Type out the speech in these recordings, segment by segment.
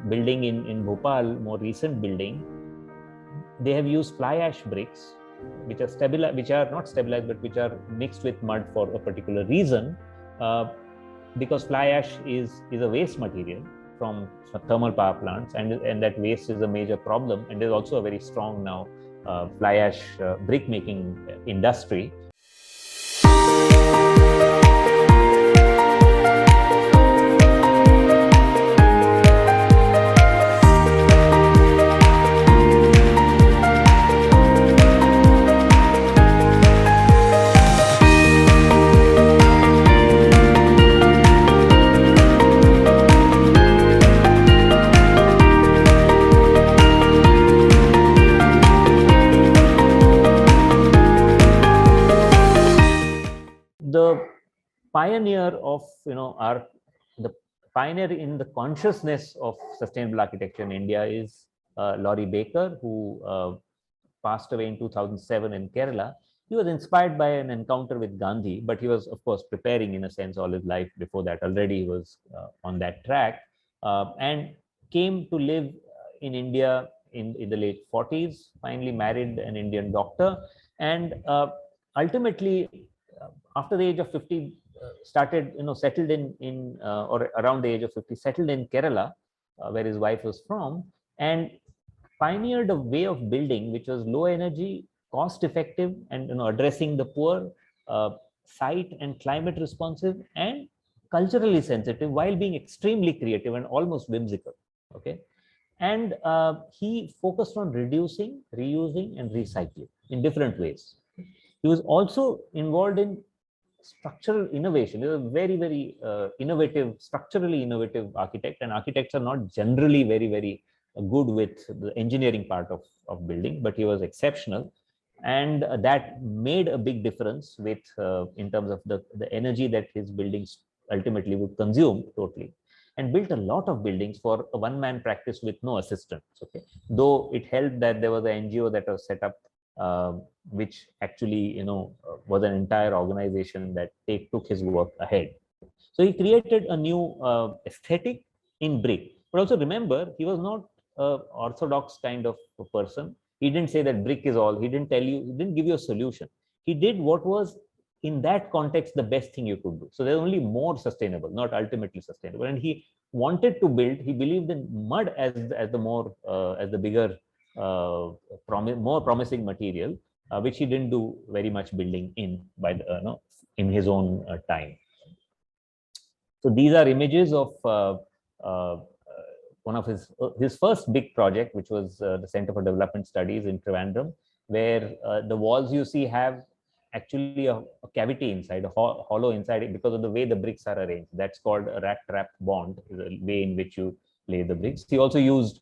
building in Bhopal, more recent building, they have used fly ash bricks, which are not stabilized, but which are mixed with mud for a particular reason, because fly ash is a waste material from thermal power plants, and that waste is a major problem. And there's also a very strong now fly ash brick making industry. The pioneer of the pioneer in the consciousness of sustainable architecture in India is Laurie Baker, who passed away in 2007 in Kerala. He was inspired by an encounter with Gandhi, but he was, of course, preparing in a sense all his life before that. Already he was on that track, and came to live in India in the late 40s, finally married an Indian doctor, and ultimately after the age of 50 started settled in or around the age of 50 settled in Kerala, where his wife was from, and pioneered a way of building which was low energy, cost effective, and addressing the poor, site and climate responsive, and culturally sensitive, while being extremely creative and almost whimsical. Okay. And he focused on reducing, reusing, and recycling in different ways. He was also involved in structural innovation. He was a very, very innovative, structurally innovative architect, and architects are not generally very, very good with the engineering part of building, but he was exceptional. And that made a big difference with in terms of the energy that his buildings ultimately would consume totally, and built a lot of buildings for a one-man practice with no assistants. Okay, though it helped that there was an NGO that was set up, which actually was an entire organization that took his work ahead. So he created a new aesthetic in brick. But also remember, he was not an orthodox kind of a person. He didn't say that brick is all. He didn't tell you, he didn't give you a solution. He did what was in that context the best thing you could do. So there's only more sustainable, not ultimately sustainable. And he wanted to build, he believed in mud as the more as the bigger more promising material, which he didn't do very much building in by the in his own time. So these are images of one of his first big project, which was the Center for Development Studies in Trivandrum, where the walls you see have actually a cavity inside, a hollow inside it, because of the way the bricks are arranged. That's called a rat trap bond, the way in which you lay the bricks. He also used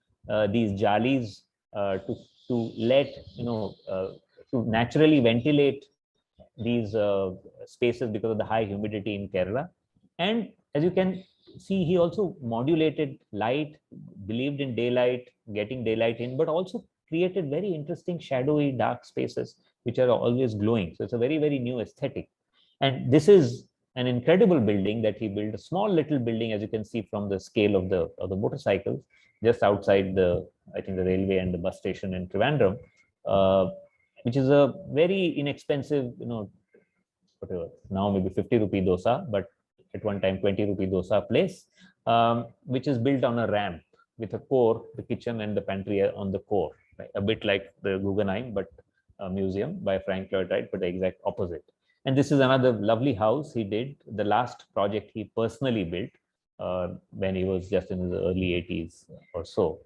these jalis to let to naturally ventilate these spaces because of the high humidity in Kerala. And as you can see, he also modulated light, believed in daylight, getting daylight in, but also created very interesting shadowy dark spaces which are always glowing. So it's a very, very new aesthetic. And this is an incredible building that he built, a small little building, as you can see from the scale of the motorcycles, just outside the railway and the bus station in Trivandrum, which is a very inexpensive, whatever, now maybe 50 rupee dosa, but at one time 20 rupee dosa place, which is built on a ramp with a core, the kitchen and the pantry on the core, right? A bit like the Guggenheim, but a museum by Frank Lloyd Wright, but the exact opposite. And this is another lovely house he did, the last project he personally built when he was just in his early 80s or so.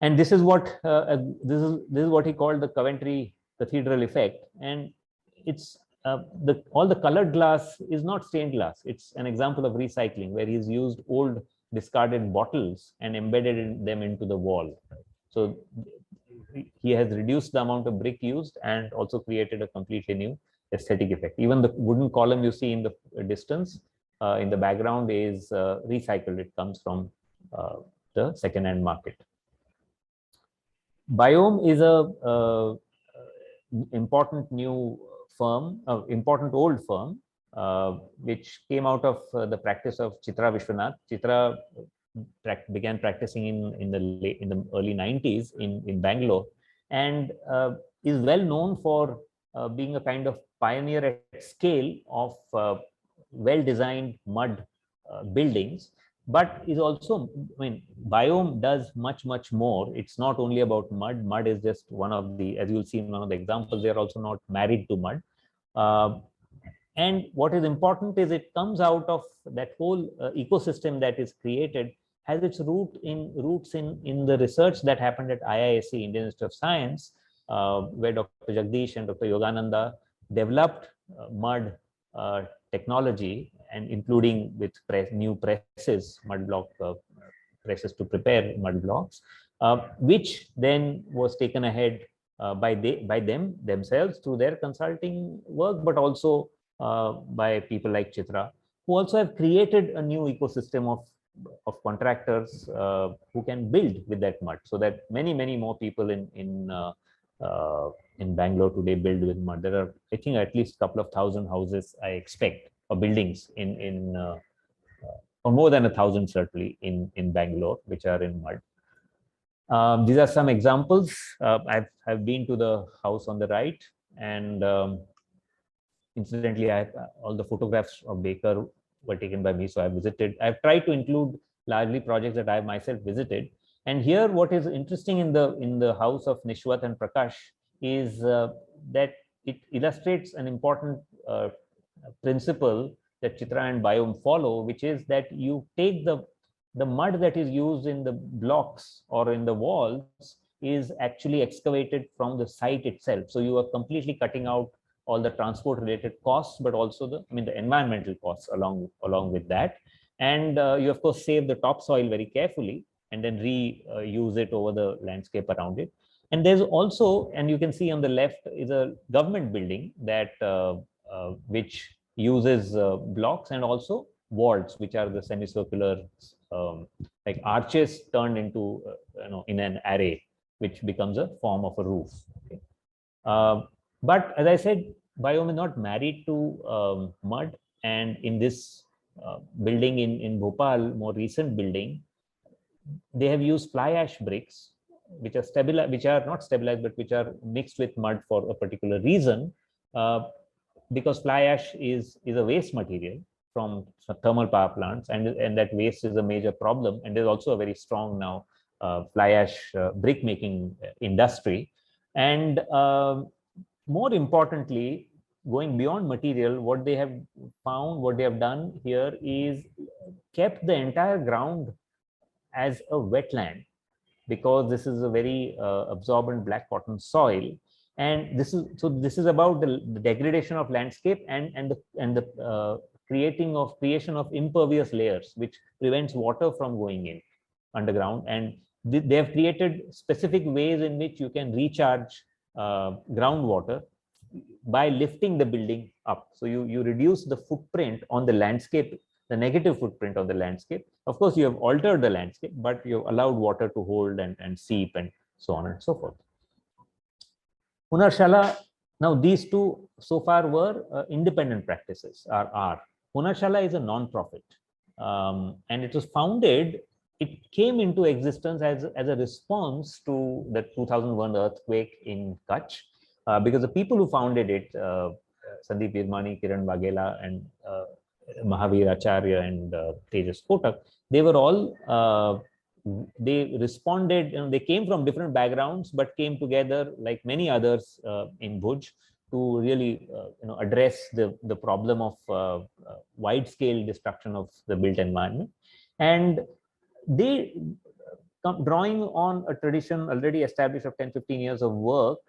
And this is what this is what he called the Coventry Cathedral effect. And it's all the colored glass is not stained glass. It's an example of recycling, where he's used old discarded bottles and embedded them into the wall. So he has reduced the amount of brick used and also created a completely new aesthetic effect. Even the wooden column you see in the distance in the background is recycled. It comes from the second-hand market. Biome is a important new firm, important old firm, which came out of the practice of Chitra Vishwanath. Chitra began practicing in the early 90s in Bangalore, and is well known for being a kind of pioneer at scale of well-designed mud buildings, but is also, I mean, Biome does much more. It's not only about mud. Mud is just one of the, as you'll see in one of the examples, they are also not married to mud. And what is important is it comes out of that whole ecosystem that is created, has its roots in the research that happened at IISc, Indian Institute of Science, where Dr. Jagdish and Dr. Yogananda developed mud technology, and including with new presses, mud block presses to prepare mud blocks, which then was taken ahead by them themselves through their consulting work, but also by people like Chitra, who also have created a new ecosystem of contractors who can build with that mud, so that many more people in Bangalore today build with mud. There are, I think, at least a couple of thousand houses, I expect, or buildings or more than 1,000 certainly in Bangalore, which are in mud. These are some examples. I've been to the house on the right, and incidentally, all the photographs of Baker were taken by me, so I visited. I've tried to include largely projects that I myself visited. And here, what is interesting in the house of Nishwat and Prakash is that it illustrates an important principle that Chitra and Biome follow, which is that you take the mud that is used in the blocks or in the walls is actually excavated from the site itself. So you are completely cutting out all the transport related costs, but also the environmental costs along with that. And you of course save the topsoil very carefully and then reuse it over the landscape around it. And there's also, and you can see on the left is a government building that which uses blocks and also vaults, which are the semicircular like arches turned into in an array, which becomes a form of a roof. Okay. But as I said, Biome is not married to mud, and in this building in Bhopal, more recent building, they have used fly ash bricks, which are not stabilized, but which are mixed with mud for a particular reason, because fly ash is a waste material from thermal power plants, and that waste is a major problem. And there's also a very strong now fly ash brick making industry. And more importantly, going beyond material, what they have found, what they have done here is kept the entire ground as a wetland, because this is a very absorbent black cotton soil. And this is about the degradation of landscape and the creation of impervious layers, which prevents water from going in underground. And they have created specific ways in which you can recharge groundwater by lifting the building up. So you reduce the footprint on the landscape, the negative footprint on the landscape. Of course, you have altered the landscape, but you've allowed water to hold and seep and so on and so forth. Hunarshala, now these two so far were independent practices, are. Hunarshala is a non-profit, and it was founded, it came into existence as a response to the 2001 earthquake in Kutch, because the people who founded it, Sandeep Virmani, Kiran Waghela, and Mahavir Acharya and Tejas Kotak, they were all, they responded, they came from different backgrounds, but came together like many others in Bhuj to really address the problem of wide-scale destruction of the built environment. And they, drawing on a tradition already established of 10-15 years of work,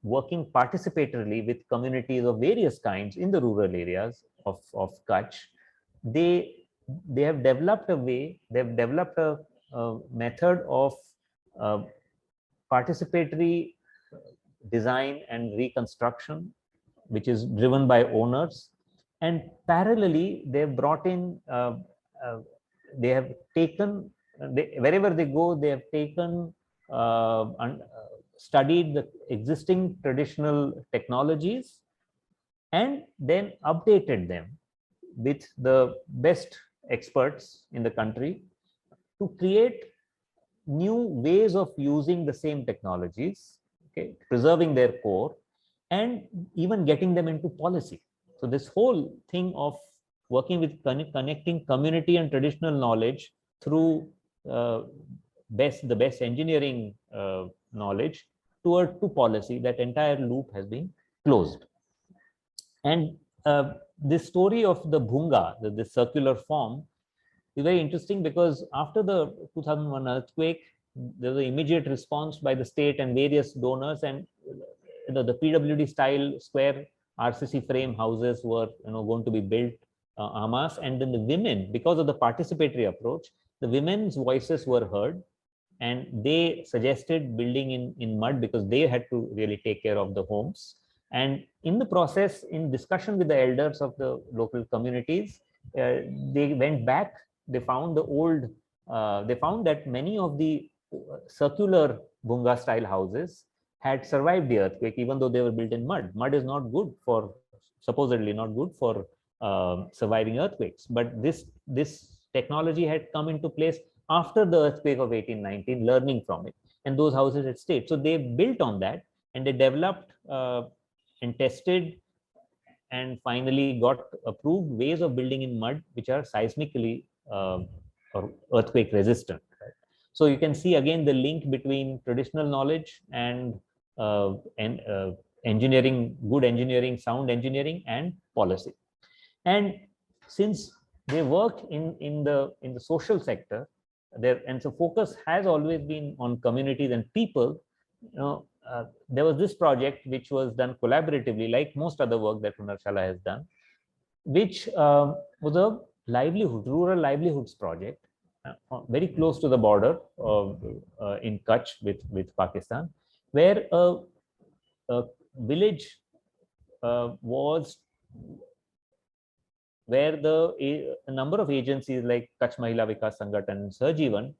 working participatorily with communities of various kinds in the rural areas of Kutch, they have developed a way, they've developed a method of participatory design and reconstruction, which is driven by owners. And parallelly, they've brought in, they have taken, wherever they go, they have taken, studied the existing traditional technologies and then updated them with the best experts in the country to create new ways of using the same technologies, okay, preserving their core, and even getting them into policy. So this whole thing of working with connecting community and traditional knowledge through uh, the best engineering knowledge to policy, that entire loop has been closed. And this story of the bhunga, the circular form, is very interesting because after the 2001 earthquake, there was an immediate response by the state and various donors, and the PWD style square RCC frame houses were going to be built en masse. And then the women, because of the participatory approach, the women's voices were heard, and they suggested building in mud because they had to really take care of the homes. And in the process, in discussion with the elders of the local communities, they went back. They found they found that many of the circular bunga style houses had survived the earthquake, even though they were built in mud. Mud is not good for, supposedly not good for surviving earthquakes. But this technology had come into place after the earthquake of 1819, learning from it, and those houses had stayed. So they built on that, and they developed and tested and finally got approved ways of building in mud which are seismically or earthquake resistant. Right? So you can see again the link between traditional knowledge and engineering, good engineering, sound engineering, and policy. And since they work in the social sector, and so focus has always been on communities and people. There was this project which was done collaboratively, like most other work that Hunarshala has done, which was a rural livelihoods project, very close to the border in Kutch with Pakistan, where a village was where a number of agencies like Kutch Mahila Vikas Sangathan and Sarjeevan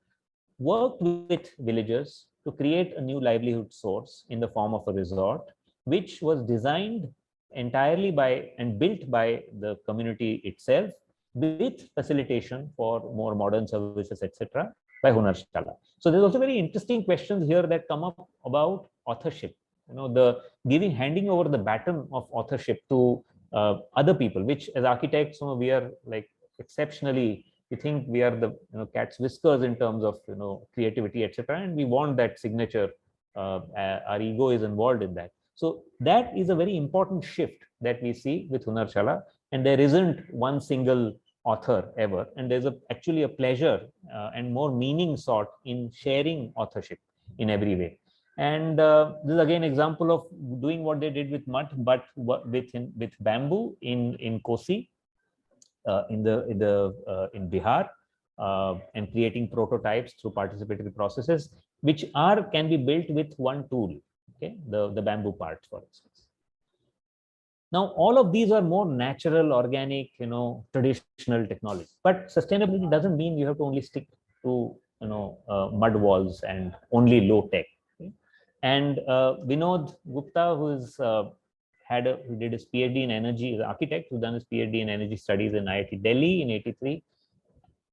worked with villagers to create a new livelihood source in the form of a resort, which was designed entirely by and built by the community itself, with facilitation for more modern services, etc., by Hunarshala. So there's also very interesting questions here that come up about authorship. The handing over the baton of authorship to other people, which as architects, we are like exceptionally, we think we are the cat's whiskers in terms of creativity, etc., and we want that signature. Our ego is involved in that. So that is a very important shift that we see with Hunarshala, and there isn't one single author ever, and there's actually a pleasure and more meaning sought in sharing authorship in every way. And this is again example of doing what they did with mud, but with bamboo in Kosi, in Bihar, and creating prototypes through participatory processes, which can be built with one tool. Okay, the bamboo parts, for instance. Now, all of these are more natural, organic, traditional technology. But sustainability doesn't mean you have to only stick to mud walls and only low tech. Okay? And Vinod Gupta, who did his PhD in energy, is an architect who's done his PhD in energy studies in IIT Delhi in '83,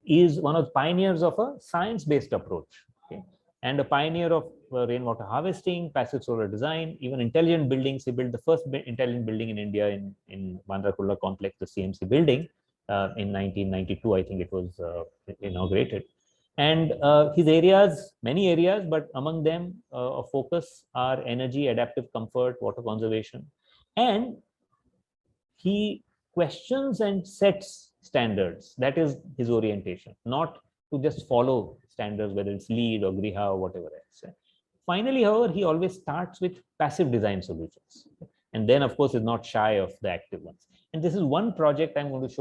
is one of the pioneers of a science-based approach. Okay? And a pioneer of rainwater harvesting, passive solar design, even intelligent buildings. He built the first intelligent building in India in Bandra Kurla complex, the CMC building, in 1992, I think it was inaugurated. And his areas, many areas, but among them of focus are energy, adaptive comfort, water conservation. And he questions and sets standards. That is his orientation, not to just follow standards, whether it's LEED or GRIHA or whatever else. Finally, however, he always starts with passive design solutions. And then, of course, is not shy of the active ones. And this is one project I'm going to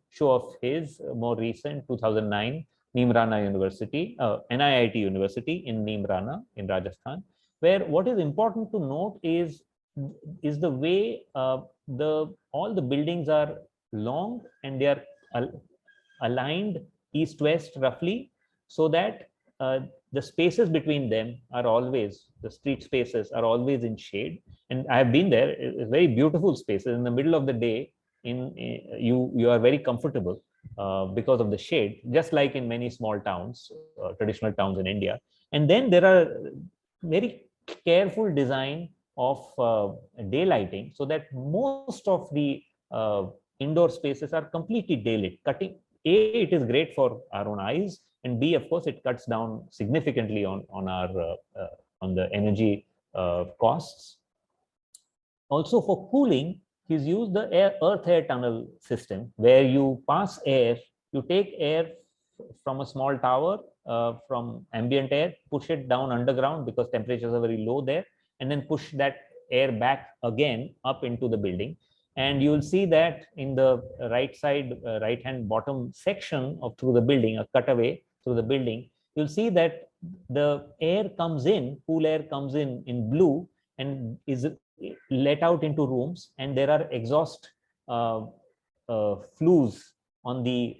show of his more recent, 2009, Neemrana University, NIIT University in Neemrana in Rajasthan, where what is important to note is the way all the buildings are long and they are aligned east-west roughly, so that the spaces between them are always, the street spaces are always in shade. And I have been there. It's very beautiful spaces. In the middle of the day, you are very comfortable. because of the shade, just like in many small towns, traditional towns in India. And then there are very careful design of daylighting, so that most of the indoor spaces are completely daylit. It is great for our own eyes, and B, of course, it cuts down significantly on our on the energy costs. Also, for cooling, he's used the earth air tunnel system, where you pass air, you take air from a small tower, from ambient air, push it down underground because temperatures are very low there, and then push that air back again up into the building. And you will see that in the right side, right hand bottom section of through the building, a cutaway through the building, you'll see that the air comes in, cool air comes in blue, and is let out into rooms, and there are exhaust flues on the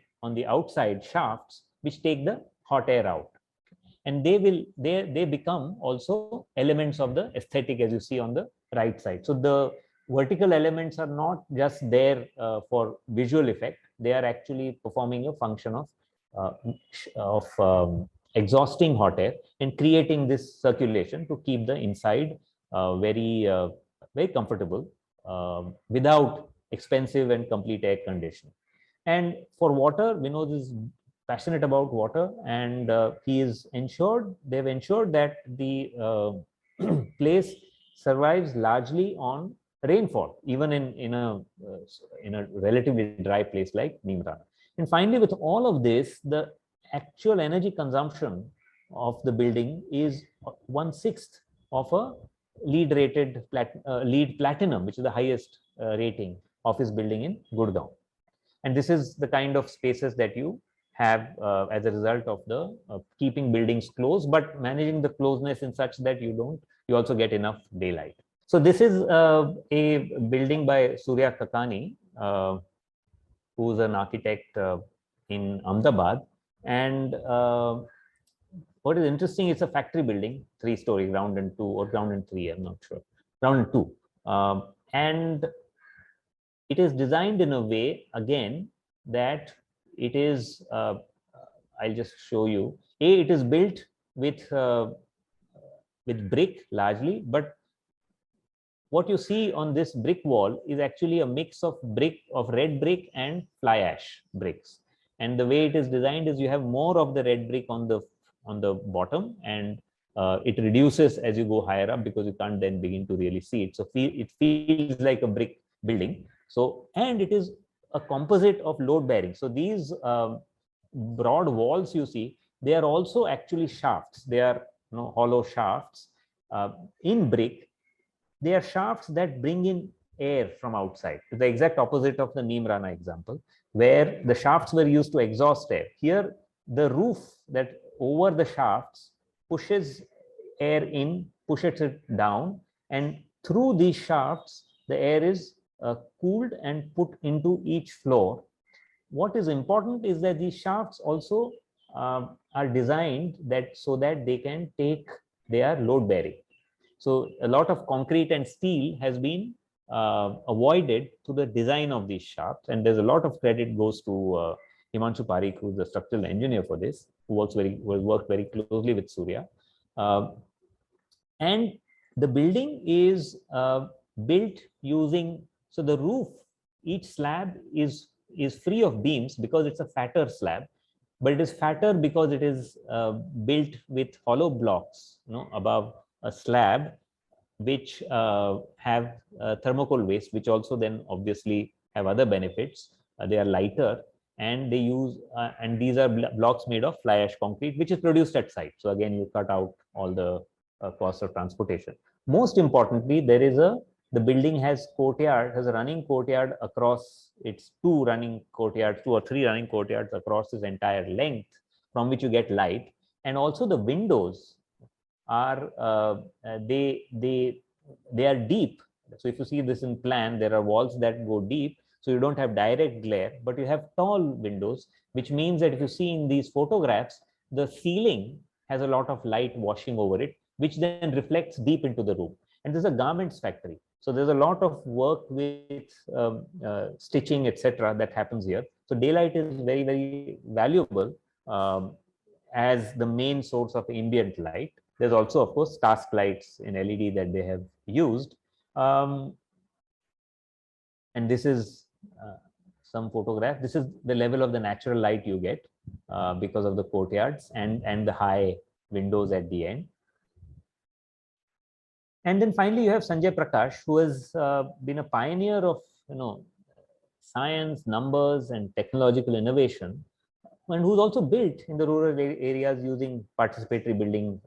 outside shafts which take the hot air out, and they become also elements of the aesthetic, as you see on the right side. So the vertical elements are not just there for visual effect, they are actually performing a function of exhausting hot air and creating this circulation to keep the inside very comfortable, without expensive and complete air conditioning. And for water, Vinod is passionate about water, and they've ensured that the place survives largely on rainfall, even in a relatively dry place like Nimrana. And finally, with all of this, the actual energy consumption of the building is 1/6 of a LEED Platinum, which is the highest rating office building in Gurgaon. And this is the kind of spaces that you have as a result of the keeping buildings close, but managing the closeness in such that you also get enough daylight. So this is a building by Surya Kakani, who's an architect in Ahmedabad. And what is interesting, it's a factory building, 3-story, ground and 2, or ground and 3, I'm not sure, ground and 2. And it is designed in a way, again, that it is, I'll just show you. It is built with brick largely, but what you see on this brick wall is actually a mix of red brick and fly ash bricks. And the way it is designed is you have more of the red brick on the bottom, and it reduces as you go higher up because you can't then begin to really see it. So it feels like a brick building. So, and it is a composite of load bearing. So these broad walls you see, they are also actually shafts. They are hollow shafts in brick. They are shafts that bring in air from outside. The exact opposite of the Nimrana example, where the shafts were used to exhaust air. Here, the roof that over the shafts pushes air in, pushes it down, and through these shafts, the air is cooled and put into each floor. What is important is that these shafts also are designed so that they are load bearing. So a lot of concrete and steel has been avoided through the design of these shafts, and there's a lot of credit goes to Himanshu Parikh, who's the structural engineer for this, who worked very closely with Surya. And the building is built using, so the roof, each slab is free of beams because it's a fatter slab, but it is fatter because it is built with hollow blocks above a slab, which have thermocol waste, which also then obviously have other benefits. They are lighter, and they use and these are blocks made of fly ash concrete, which is produced at site. So again, you cut out all the cost of transportation. Most importantly, the building has a running courtyard across its 2 or 3 running courtyards across its entire length, from which you get light. And also the windows are they are deep. So if you see this in plan, there are walls that go deep, so you don't have direct glare, but you have tall windows, which means that if you see in these photographs, the ceiling has a lot of light washing over it, which then reflects deep into the room. And there's a garments factory, so there's a lot of work with stitching, etc., that happens here. So daylight is very, very valuable as the main source of ambient light. There's also, of course, task lights in LED that they have used. And this is some photograph. This is the level of the natural light you get because of the courtyards and the high windows at the end. And then finally, you have Sanjay Prakash, who has been a pioneer of science, numbers, and technological innovation, and who's also built in the rural areas using participatory building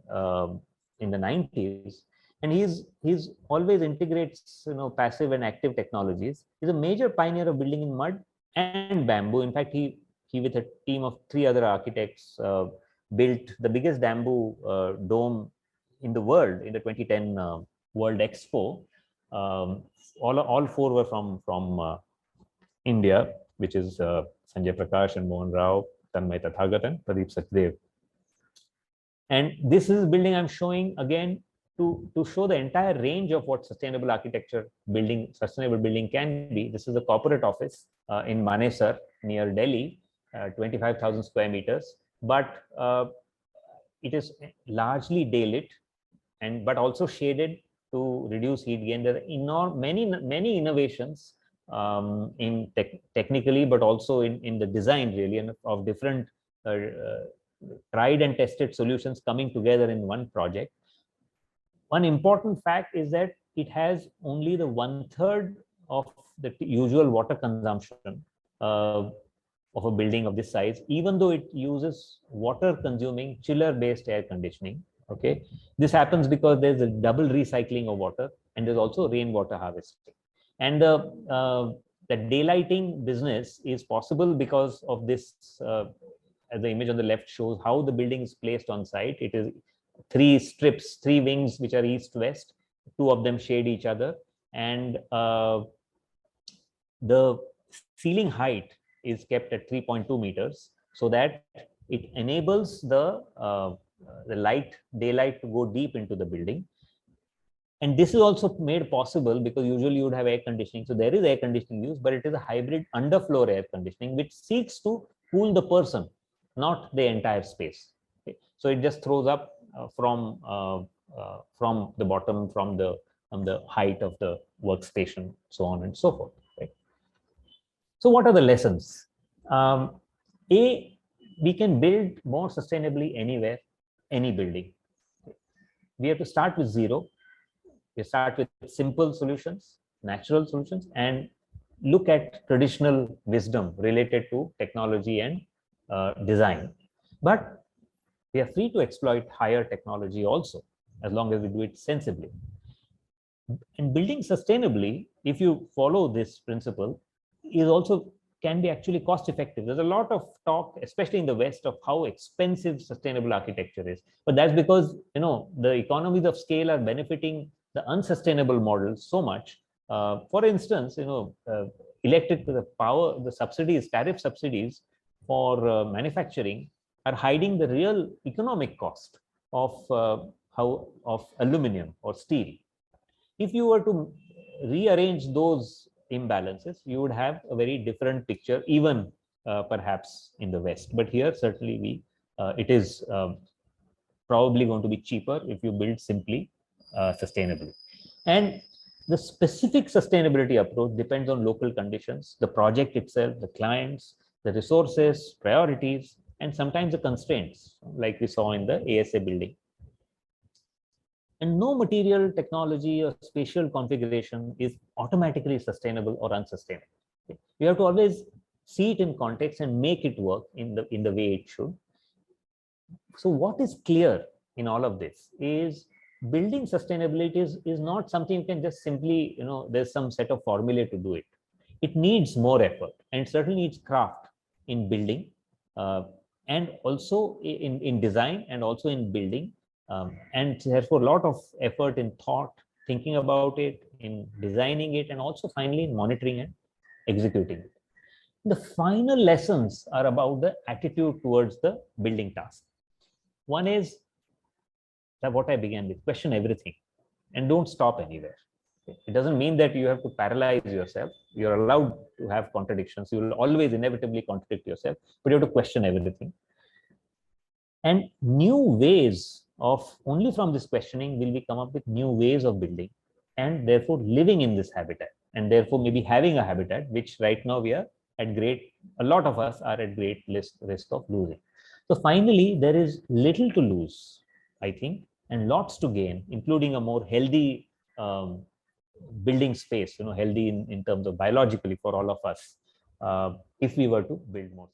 in the 90s. And he's always integrates passive and active technologies. He's a major pioneer of building in mud and bamboo. In fact, he with a team of 3 other architects built the biggest bamboo dome in the world in the 2010 World Expo. All 4 were from India, which is Sanjay Prakash and Mohan Rao, Tanmay Tathagat, and Pradeep Sachdev. And this is building I'm showing again to show the entire range of what sustainable architecture sustainable building can be. This is a corporate office in Manesar near Delhi, 25,000 square meters, but it is largely daylit but also shaded to reduce heat gain. There are many innovations in technically, but also in the design really, and of different tried and tested solutions coming together in one project. One important fact is that it has only the 1/3 of the usual water consumption of a building of this size, even though it uses water consuming chiller based air conditioning. Okay, this happens because there's a double recycling of water, and there's also rainwater harvesting. And the daylighting business is possible because of this. As the image on the left shows how the building is placed on site. It is 3 strips, 3 wings, which are east-west. 2 of them shade each other, and the ceiling height is kept at 3.2 meters, so that it enables the daylight to go deep into the building. And this is also made possible because usually you would have air conditioning. So there is air conditioning used, but it is a hybrid underfloor air conditioning, which seeks to cool the person, not the entire space. Okay? So it just throws up from the bottom, from the height of the workstation, so on and so forth. Right? So what are the lessons? We can build more sustainably anywhere, any building. We have to start with zero. We start with simple solutions, natural solutions, and look at traditional wisdom related to technology and design. But we are free to exploit higher technology also, as long as we do it sensibly. And building sustainably, if you follow this principle, is also can be actually cost effective. There's a lot of talk, especially in the West, of how expensive sustainable architecture is. But that's because the economies of scale are benefiting the unsustainable models so much. For instance, electric the power, the subsidies, tariff subsidies for manufacturing are hiding the real economic cost of aluminum or steel. If you were to rearrange those imbalances, you would have a very different picture, even perhaps in the West. But here, certainly, it is probably going to be cheaper if you build simply, sustainably. And the specific sustainability approach depends on local conditions, the project itself, the clients, the resources, priorities, and sometimes the constraints, like we saw in the ASA building. And no material, technology, or spatial configuration is automatically sustainable or unsustainable. Okay? You have to always see it in context and make it work in the way it should. So what is clear in all of this is building sustainability is not something you can just simply, there's some set of formulae to do it. It needs more effort, and certainly needs craft in building, and also in design, and also in building. And therefore, a lot of effort in thought, thinking about it, in designing it, and also finally in monitoring and executing it. The final lessons are about the attitude towards the building task. One is that what I began with: question everything and don't stop anywhere. It doesn't mean that you have to paralyze yourself. You're allowed to have contradictions. You will always inevitably contradict yourself, but you have to question everything. And new ways of, only from this questioning will we come up with new ways of building, and therefore living in this habitat, and therefore maybe having a habitat which right now we are at great, a lot of us are at great risk of losing. So finally, there is little to lose, I think, and lots to gain, including a more healthy building space, healthy in terms of biologically for all of us, if we were to build more.